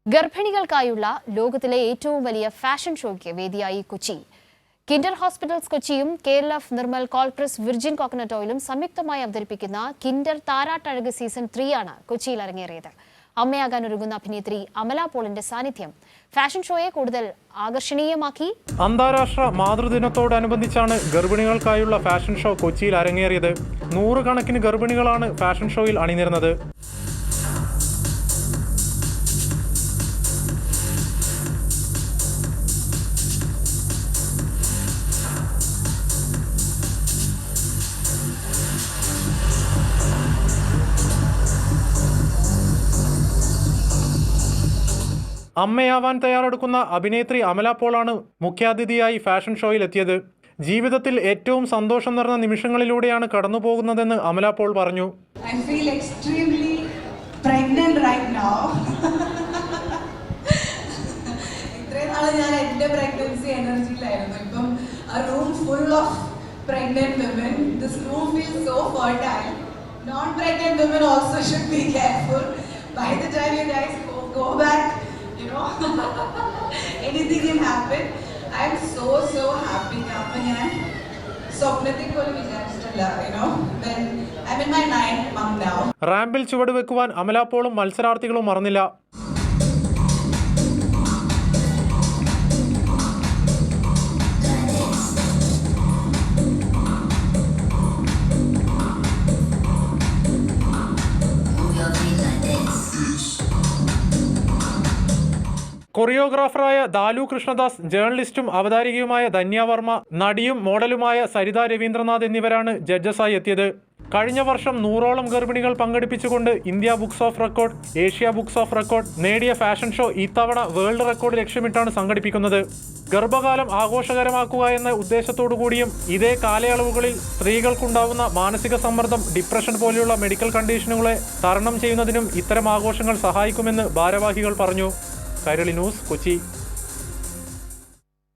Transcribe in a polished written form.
ഗർഭിണികൾക്കായുള്ള ലോകത്തിലെ ഏറ്റവും വലിയ ഫാഷൻ ഷോയ്ക്ക് വേദിയായി കൊച്ചി. കിൻഡർ ഹോസ്പിറ്റൽസ് കൊച്ചിയും KLF Nirmal cold press virgin coconut ഓയിലും സംയുക്തമായി അവതരിപ്പിക്കുന്ന കിൻഡർ താരാട്ടഴക് സീസൺ 3 ആണ് കൊച്ചിയിൽ അരങ്ങേറിയത്. അമ്മയാകാൻ ഒരുങ്ങുന്ന അഭിനേത്രി അമല പോളിന്റെ സാന്നിധ്യം ഫാഷൻ ഷോയെ കൂടുതൽ ആകർഷണീയമാക്കി. അന്താരാഷ്ട്ര മാതൃദിനത്തോടനുബന്ധിച്ചാണ് ഗർഭിണികൾക്കായുള്ള ഫാഷൻ ഷോ കൊച്ചിയിൽ അരങ്ങേറിയത്. 100 കണക്കിന് ഗർഭിണികളാണ് ഫാഷൻ ഷോയിൽ അണിനിരുന്നത്. അമ്മയാവാൻ തയ്യാറെടുക്കുന്ന അഭിനേത്രി അമല പോളാണ് മുഖ്യാതിഥിയായി ഫാഷൻ ഷോയിൽ എത്തിയത്. ജീവിതത്തിൽ ഏറ്റവും സന്തോഷം നിറഞ്ഞ നിമിഷങ്ങളിലൂടെയാണ് കടന്നു പോകുന്നതെന്ന് അമല പോൾ പറഞ്ഞു. I feel extremely pregnant right now. ഇത്രയും നാളെ ഞാൻ എൻ്റെ പ്രഗ്നൻസി എനർജിയിലായിരുന്നു. ഇപ്പം a room full of pregnant women. This room feels so fertile. Non-pregnant women also should be careful. By the time you guys go back, you know, anything can happen. I am so happy. Appa njan സ്വപ്നത്തിൽ പോലും വിചാരിച്ചിട്ടില്ല, you know, when I'm in my 9th month now. റാമ്പിൽ ചുവടുവെക്കുവാൻ Amala പോളും മത്സരാർത്ഥികളും മറന്നില്ല. കൊറിയോഗ്രാഫറായ ദാലു കൃഷ്ണദാസ്, ജേർണലിസ്റ്റും അവതാരികയുമായ ധന്യ വർമ്മ, നടിയും മോഡലുമായ സരിത രവീന്ദ്രനാഥ് എന്നിവരാണ് ജഡ്ജസായി എത്തിയത്. കഴിഞ്ഞ വർഷം 100ഓളം ഗർഭിണികൾ പങ്കെടുപ്പിച്ചുകൊണ്ട് India books of record, Asia books of record നേടിയ ഫാഷൻ ഷോ ഇത്തവണ വേൾഡ് റെക്കോർഡ് ലക്ഷ്യമിട്ടാണ് സംഘടിപ്പിക്കുന്നത്. ഗർഭകാലം ആഘോഷകരമാക്കുക എന്ന ഉദ്ദേശത്തോടു കൂടിയും ഇതേ കാലയളവുകളിൽ സ്ത്രീകൾക്കുണ്ടാവുന്ന മാനസിക സമ്മർദ്ദം, ഡിപ്രഷൻ പോലെയുള്ള മെഡിക്കൽ കണ്ടീഷനുകളെ തരണം ചെയ്യുന്നതിനും ഇത്തരം ആഘോഷങ്ങൾ സഹായിക്കുമെന്ന് ഭാരവാഹികൾ പറഞ്ഞു. കൈരളി ന്യൂസ്, കൊച്ചി.